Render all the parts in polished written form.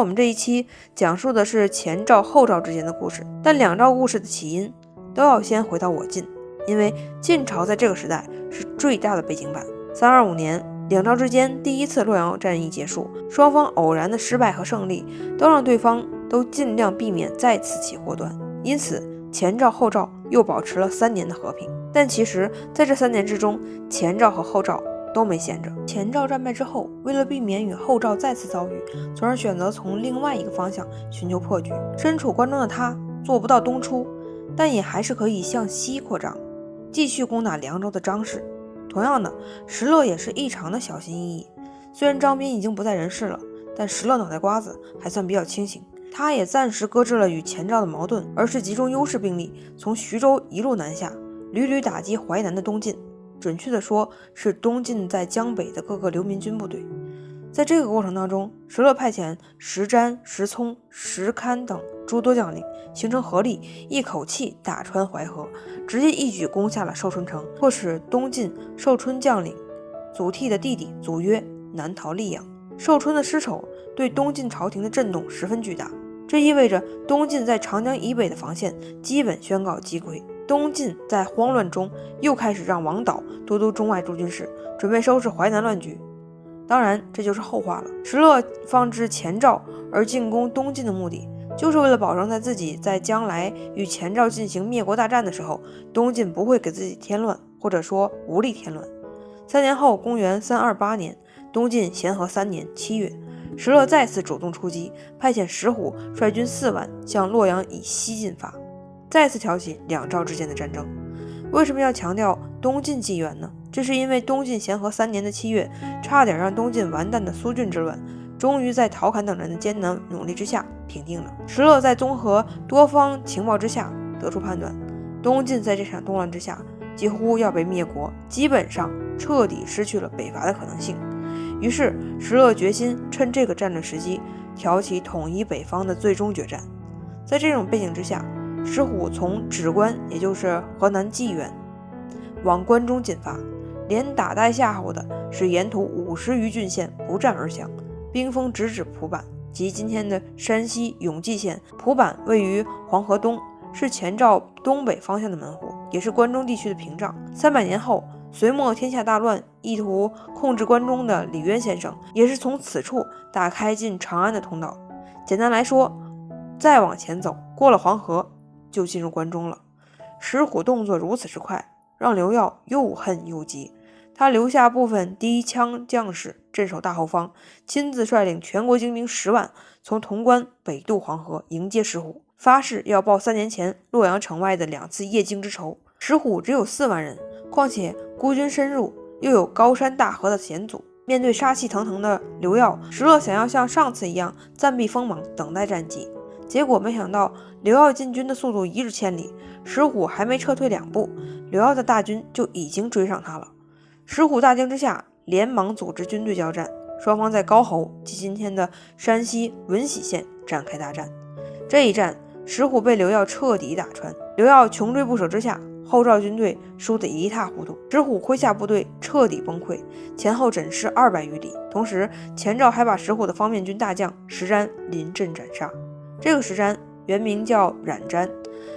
我们这一期讲述的是前赵后赵之间的故事，但两赵故事的起因都要先回到我晋，因为晋朝在这个时代是最大的背景板。325年，两赵之间第一次洛阳战役结束，双方偶然的失败和胜利都让对方都尽量避免再次起祸端，因此前赵后赵又保持了3年的和平。但其实在这3年之中，前赵和后赵都没闲着。前赵战败之后，为了避免与后赵再次遭遇，从而选择从另外一个方向寻求破局。身处关中的他做不到东出，但也还是可以向西扩张，继续攻打凉州的张氏。同样的，石勒也是异常的小心翼翼。虽然张斌已经不在人世了，但石勒脑袋瓜子还算比较清醒。他也暂时搁置了与前赵的矛盾，而是集中优势兵力从徐州一路南下，屡屡打击淮南的东晋。准确的说，是东晋在江北的各个流民军部队。在这个过程当中，石勒派遣石瞻、石聪、石堪等诸多将领形成合力，一口气打穿淮河，直接一举攻下了寿春城，迫使东晋寿春将领祖逖的弟弟祖约南逃溧阳。寿春的失守对东晋朝廷的震动十分巨大，这意味着东晋在长江以北的防线基本宣告击溃。东晋在慌乱中又开始让王导都督中外诸军事，准备收拾淮南乱局。当然这就是后话了。石勒放置前赵而进攻东晋的目的，就是为了保证自己在将来与前赵进行灭国大战的时候，东晋不会给自己添乱，或者说无力添乱。3年后，公元328年，东晋咸和3年7月，石勒再次主动出击，派遣石虎率军4万向洛阳以西进发，再次挑起两赵之间的战争。为什么要强调东晋纪元呢？这是因为东晋咸和3年的7月，差点让东晋完蛋的苏峻之乱，终于在陶侃等人的艰难努力之下平定了。石勒在综合多方情报之下得出判断，东晋在这场动乱之下几乎要被灭国，基本上彻底失去了北伐的可能性。于是石勒决心趁这个战略时机挑起统一北方的最终决战。在这种背景之下，石虎从轵关，也就是河南济源往关中进发，连打带吓唬的使沿途50余郡县不战而降，兵锋直指蒲坂，即今天的山西永济县。蒲坂位于黄河东，是前赵东北方向的门户，也是关中地区的屏障。300年后，隋末天下大乱，意图控制关中的李渊先生也是从此处打开进长安的通道。简单来说，再往前走，过了黄河就进入关中了。石虎动作如此之快，让刘耀又恨又急。他留下部分第一枪将士镇守大后方，亲自率领全国精兵10万从潼关北渡黄河迎接石虎，发誓要报3年前洛阳城外的2次夜惊之仇。石虎只有4万人，况且孤军深入，又有高山大河的险阻。面对杀气腾腾的刘耀，石勒想要像上次一样暂避锋芒，等待战机。结果没想到刘耀进军的速度1日千里，石虎还没撤退2步，刘耀的大军就已经追上他了。石虎大惊之下，连忙组织军队交战，双方在高侯即今天的山西闻喜县展开大战。这一战，石虎被刘耀彻底打穿，刘耀穷追不舍之下，后赵军队输得一塌糊涂，石虎麾下部队彻底崩溃，前后枕尸200余里。同时，前赵还把石虎的方面军大将石瞻临阵斩杀。这个石瞻原名叫冉瞻，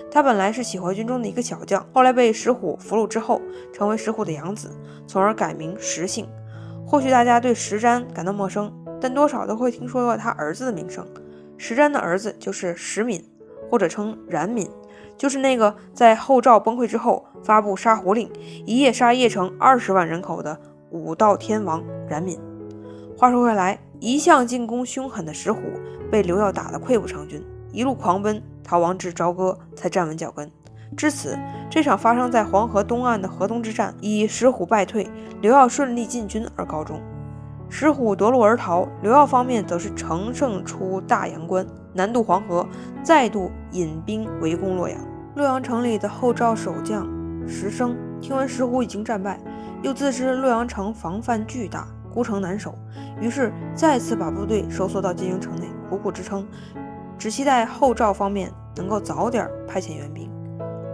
他本来是启淮军中的一个小将，后来被石虎俘虏之后，成为石虎的养子，从而改名石姓。或许大家对石瞻感到陌生，但多少都会听说过他儿子的名声。石瞻的儿子就是石敏，或者称冉闵，就是那个在后赵崩溃之后发布杀胡令，一夜杀邺城20万人口的武道天王冉闵。话说回来，一向进攻凶狠的石虎被刘耀打得溃不成军，一路狂奔逃亡至朝歌，才站稳脚跟。至此，这场发生在黄河东岸的河东之战以石虎败退，刘耀顺利进军而告终。石虎夺路而逃，刘耀方面则是乘胜出大阳关，南渡黄河，再度引兵围攻洛阳。洛阳城里的后赵守将石生听闻石虎已经战败，又自知洛阳城防范巨大，孤城难守，于是再次把部队收缩到金营城内，苦苦支撑，只期待后赵方面能够早点派遣援兵。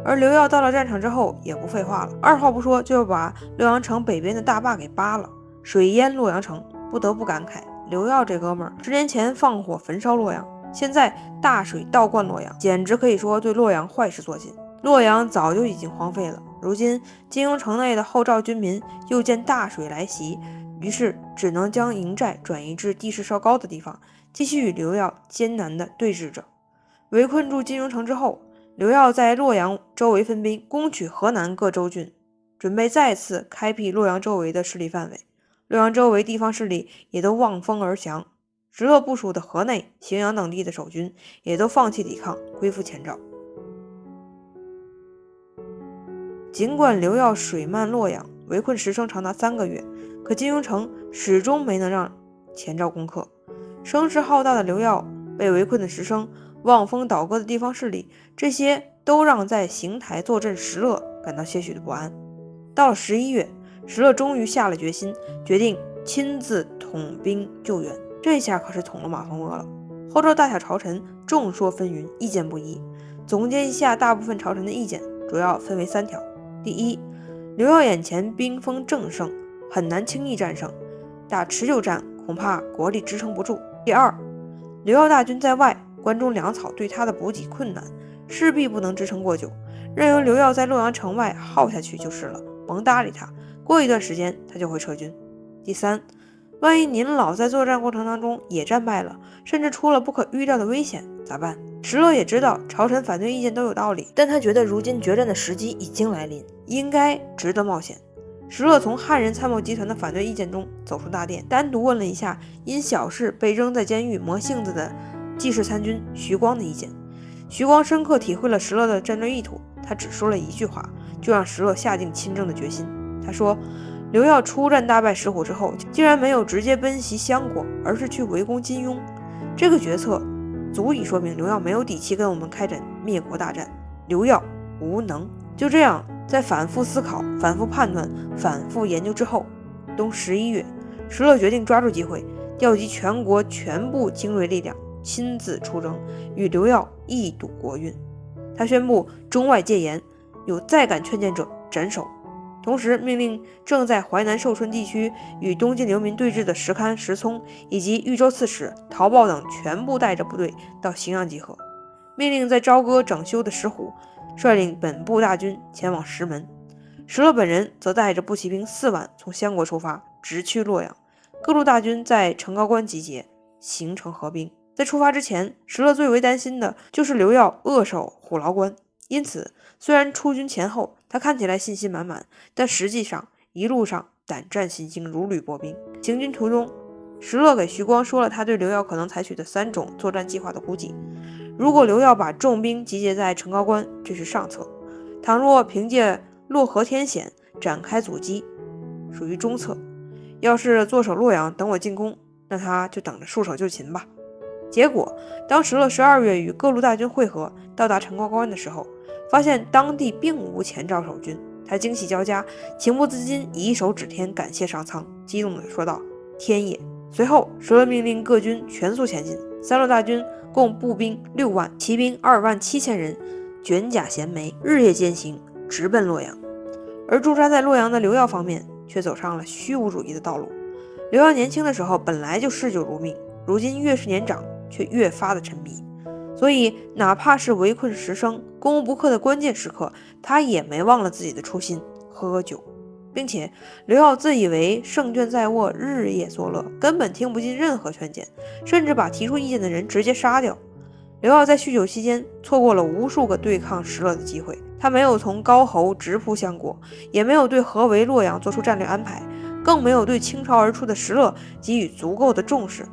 而刘耀到了战场之后也不废话了，二话不说就把洛阳城北边的大坝给扒了，水淹洛阳城。不得不感慨，刘耀这哥们儿10年前放火焚烧洛阳，现在大水倒灌洛阳，简直可以说对洛阳坏事做尽。洛阳早就已经荒废了，如今金庸城内的后赵军民又见大水来袭，于是只能将营寨转移至地势稍高的地方，继续与刘耀艰难地对峙着。围困住金庸城之后，刘耀在洛阳周围分兵，攻取河南各州郡，准备再次开辟洛阳周围的势力范围。洛阳周围地方势力也都望风而降，石勒部署的河内、荥阳等地的守军也都放弃抵抗，归附前赵。尽管刘耀水漫洛阳，围困时程长达3个月，可金庸城始终没能让前赵攻克。声势浩大的刘耀，被围困的石生，望风倒戈的地方势力，这些都让在邢台坐镇石勒感到些许的不安。到了11月，石勒终于下了决心，决定亲自统兵救援。这下可是捅了马蜂窝了。后赵大小朝臣众说纷纭，意见不一。总结一下大部分朝臣的意见，主要分为3条。第一，刘耀眼前兵锋正盛，很难轻易战胜，打持久战恐怕国力支撑不住。第二，刘耀大军在外，关中粮草对他的补给困难，势必不能支撑过久，任由刘耀在洛阳城外耗下去就是了，甭搭理他，过一段时间他就会撤军。第三，万一您老在作战过程当中也战败了，甚至出了不可预料的危险，咋办？石勒也知道朝臣反对意见都有道理，但他觉得如今决战的时机已经来临，应该值得冒险。石勒从汉人参谋集团的反对意见中走出大殿，单独问了一下因小事被扔在监狱磨性子的济世参军徐光的意见。徐光深刻体会了石勒的战略意图，他只说了一句话，就让石勒下定亲征的决心。他说，刘耀出战大败石虎之后，竟然没有直接奔袭襄国，而是去围攻金庸，这个决策足以说明刘耀没有底气跟我们开展灭国大战，刘耀无能。就这样，在反复思考、反复判断、反复研究之后，冬11月，石勒决定抓住机会，调集全国全部精锐力量，亲自出征，与刘耀一睹国运。他宣布中外戒严，有再敢劝谏者斩首。同时命令正在淮南寿春地区与东晋流民对峙的石堪、石聪以及豫州刺史陶豹等全部带着部队到荥阳集合，命令在朝歌整修的石虎率领本部大军前往石门，石勒本人则带着步骑兵4万从襄国出发，直趋洛阳。各路大军在成高关集结，形成合兵。在出发之前，石勒最为担心的就是刘耀扼守虎牢关，因此虽然出军前后他看起来信心满满，但实际上一路上胆战心惊，如履薄冰。行军途中，石勒给徐光说了他对刘耀可能采取的3种作战计划的估计。如果刘耀把重兵集结在成高关，这是上策；倘若凭借洛河天险展开阻击，属于中策；要是坐守洛阳等我进攻，那他就等着束手就擒吧。结果当石勒12月与各路大军会合，到达成高关的时候，发现当地并无前赵守军，他惊喜交加，情不自禁以一手指天感谢上苍，激动地说道：天也！随后石勒命令各军全速前进，3路大军共步兵6万，骑兵2万7千人，卷甲衔枚，日夜兼行，直奔洛阳。而驻扎在洛阳的刘耀方面却走上了虚无主义的道路。刘耀年轻的时候本来就嗜酒如命，如今越是年长却越发的沉迷，所以哪怕是围困石生、攻无不克的关键时刻，他也没忘了自己的初心，喝酒。并且刘耀自以为胜券在握，日夜作乐，根本听不进任何劝谏，甚至把提出意见的人直接杀掉。刘耀在酗酒期间错过了无数个对抗石勒的机会，他没有从高侯直扑襄国，也没有对合围洛阳做出战略安排，更没有对倾巢而出的石勒给予足够的重视。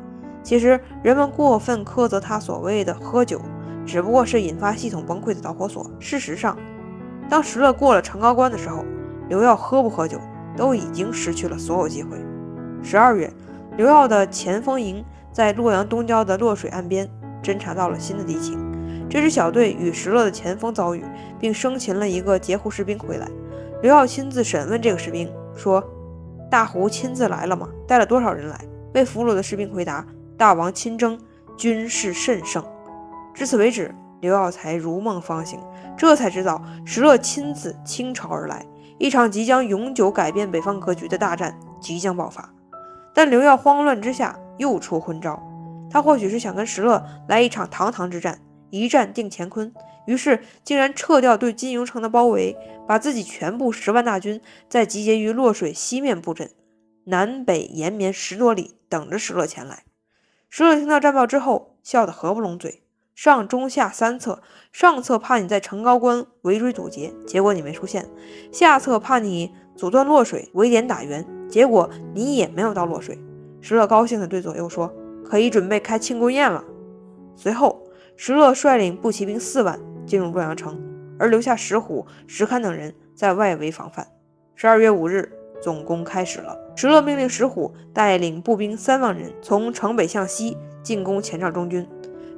其实人们过分苛责他所谓的喝酒，只不过是引发系统崩溃的导火索。事实上，当石勒过了成高关的时候，刘耀喝不喝酒都已经失去了所有机会。12月，刘耀的前锋营在洛阳东郊的洛水岸边侦察到了新的地形，这支小队与石勒的前锋遭遇，并生擒了一个截胡士兵回来。刘耀亲自审问这个士兵，说：大胡亲自来了吗？带了多少人来？被俘虏的士兵回答：大王亲征，军事甚盛。至此为止，刘耀才如梦方醒，这才知道石勒亲自倾巢而来，一场即将永久改变北方格局的大战即将爆发。但刘耀慌乱之下又出昏招。他或许是想跟石勒来一场堂堂之战，一战定乾坤，于是竟然撤掉对金庸城的包围，把自己全部10万大军再集结于洛水西面布阵，南北延绵10多里，等着石勒前来。石勒听到战报之后，笑得合不拢嘴。上中下3策，上策怕你在城高关围追堵截，结果你没出现；下策怕你阻断洛水，围点打援，结果你也没有到洛水。石勒高兴地对左右说：“可以准备开庆功宴了。”随后，石勒率领步骑兵4万进入洛阳城，而留下石虎、石堪等人在外围防范。12月5日，总攻开始了。石勒命令石虎带领步兵3万人从城北向西进攻前赵中军，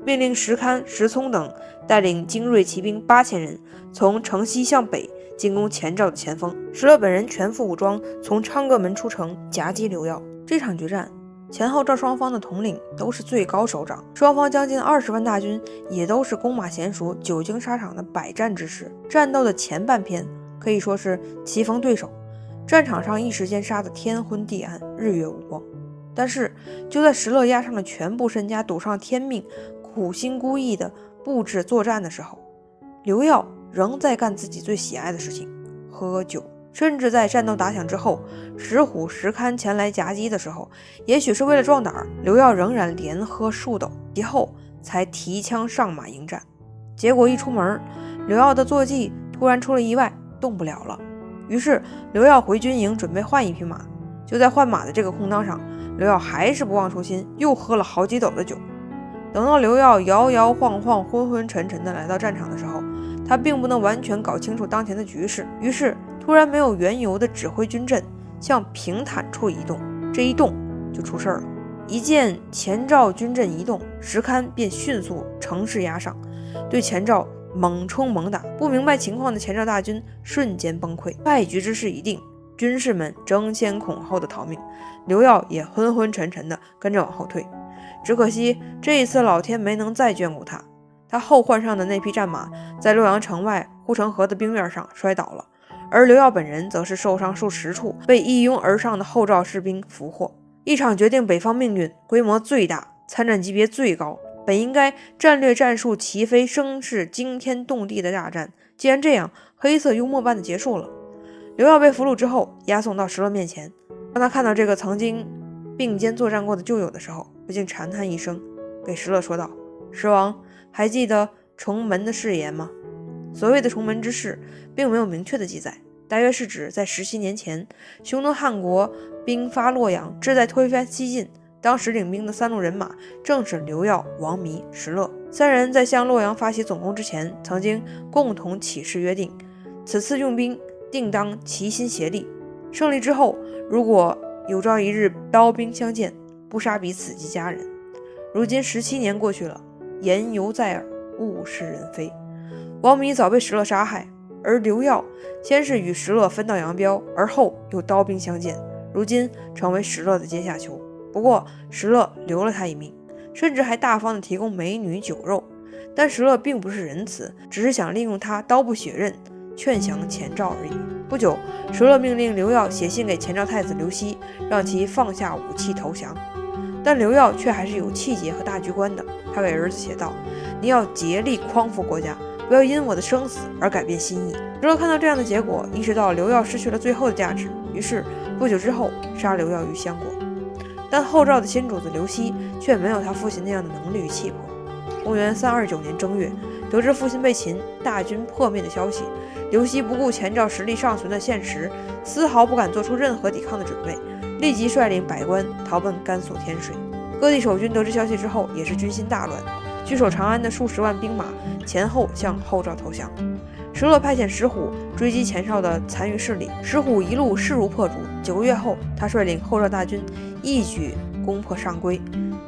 命令石堪、石聪等带领精锐骑兵8000人从城西向北进攻前赵的前锋。石勒本人全副武装从昌阁门出城夹击刘耀。这场决战前后赵双方的统领都是最高首长，双方将近20万大军也都是弓马娴熟、久经沙场的百战之士。战斗的前半篇可以说是棋逢对手，战场上一时间杀得天昏地暗，日月无光。但是就在石勒押上了全部身家，赌上天命，苦心孤诣地布置作战的时候，刘耀仍在干自己最喜爱的事情——喝酒。甚至在战斗打响之后，石虎、石堪前来夹击的时候，也许是为了壮胆，刘耀仍然连喝数斗，其后才提枪上马迎战。结果一出门，刘耀的坐骑突然出了意外，动不了了。于是刘耀回军营准备换一匹马，就在换马的这个空当上，刘耀还是不忘初心，又喝了好几斗的酒。等到刘耀摇摇晃晃、昏昏沉沉地来到战场的时候，他并不能完全搞清楚当前的局势，于是突然没有缘由的指挥军阵向平坦处移动，这一动就出事了。一见前赵军阵移动，石堪便迅速乘势压上，对前赵猛冲猛打。不明白情况的前赵大军瞬间崩溃，败局之势已定，军士们争先恐后的逃命，刘耀也昏昏沉沉的跟着往后退。只可惜这一次老天没能再眷顾他，他后换上的那匹战马在洛阳城外护城河的冰面上摔倒了，而刘耀本人则是受伤数十处，被一拥而上的后赵士兵俘获。一场决定北方命运、规模最大、参战级别最高、本应该战略战术齐飞、声势惊天动地的大战，既然这样黑色幽默般的结束了。刘耀被俘虏之后，押送到石勒面前，当他看到这个曾经并肩作战过的旧友的时候，不禁长叹一声，给石勒说道：“石王，还记得重门的誓言吗？”所谓的重门之誓并没有明确的记载，大约是指在17年前，匈奴汉国兵发洛阳，志在推翻西晋，当时领兵的3路人马正是刘耀、王弥、石勒3人，在向洛阳发起总攻之前，曾经共同起誓约定，此次用兵定当齐心协力，胜利之后如果有朝一日刀兵相见，不杀彼此及家人。如今17年过去了，言犹在耳，物是人非。王弥早被石勒杀害，而刘耀先是与石勒分道扬镳，而后又刀兵相见，如今成为石勒的阶下囚。不过石勒留了他一命，甚至还大方地提供美女酒肉。但石勒并不是仁慈，只是想利用他刀不血刃，劝降前赵而已。不久，石勒命令刘耀写信给前赵太子刘熙，让其放下武器投降。但刘耀却还是有气节和大局观的，他给儿子写道：“你要竭力匡扶国家，不要因我的生死而改变心意。”石勒看到这样的结果，意识到刘耀失去了最后的价值，于是不久之后杀刘耀于相国。但后赵的新主子刘熙却没有他父亲那样的能力与气魄。公元329年正月，得知父亲被秦大军破灭的消息，刘熙不顾前赵实力尚存的现实，丝毫不敢做出任何抵抗的准备，立即率领百官逃奔甘肃天水。各地守军得知消息之后，也是军心大乱，据守长安的数十万兵马前后向后赵投降。石勒派遣石虎追击前赵的残余势力，石虎一路势如破竹。9个月后，他率领后赵大军一举攻破上邽，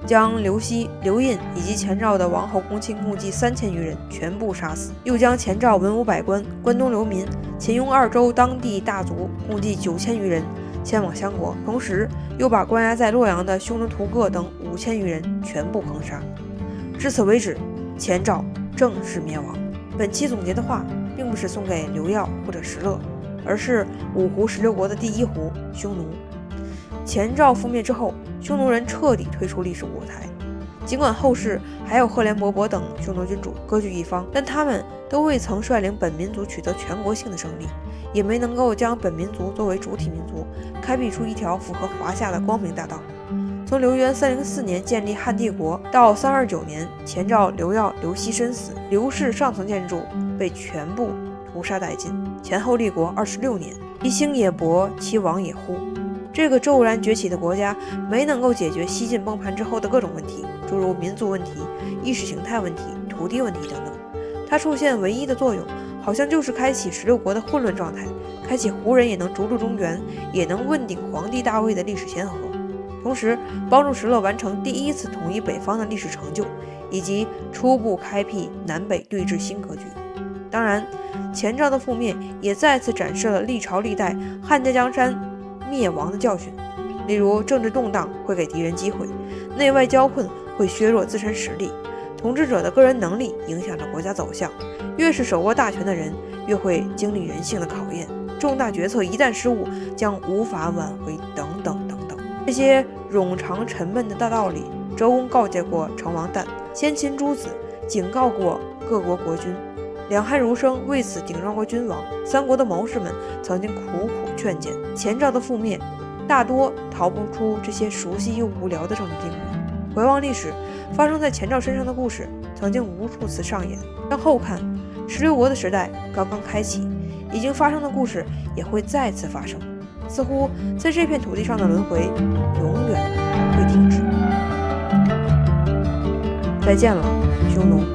将刘熙、刘胤以及前赵的王侯公卿共计3000余人全部杀死，又将前赵文武百官、关东流民、秦雍2州当地大族共计9000余人迁往相国，同时又把关押在洛阳的匈奴屠各等5000余人全部坑杀。至此为止，前赵正式灭亡。本期总结的话并不是送给刘耀或者石勒，而是5胡16国的第1胡匈奴。前赵覆灭之后，匈奴人彻底退出历史舞台。尽管后世还有赫连勃勃等匈奴君主割据一方，但他们都未曾率领本民族取得全国性的胜利，也没能够将本民族作为主体民族，开辟出一条符合华夏的光明大道。从刘元304年建立汉帝国到329年前赵刘耀、刘熙身死，刘氏上层建筑被全部屠杀殆尽。前后立国26年，其兴也勃，其亡也忽。这个骤然崛起的国家没能够解决西晋崩盘之后的各种问题，诸如民族问题、意识形态问题、土地问题等等。它出现唯一的作用，好像就是开启16国的混乱状态，开启胡人也能逐鹿中原，也能问鼎皇帝大位的历史先河，同时帮助石勒完成第一次统一北方的历史成就，以及初步开辟南北对峙新格局。当然，前赵的覆灭也再次展示了历朝历代汉家江山灭亡的教训，例如政治动荡会给敌人机会，内外交困会削弱自身实力，统治者的个人能力影响着国家走向，越是手握大权的人越会经历人性的考验，重大决策一旦失误将无法挽回等等等等。这些冗长沉闷的大道理，周公告诫过成王旦，先秦诸子警告过各国国君，两汉儒生为此顶撞过君王，三国的谋士们曾经苦苦劝谏。前赵的覆灭大多逃不出这些熟悉又无聊的政治定律。回望历史，发生在前赵身上的故事曾经无数次上演。向后看，16国的时代刚刚开启，已经发生的故事也会再次发生，似乎在这片土地上的轮回永远不会停止。再见了，匈奴。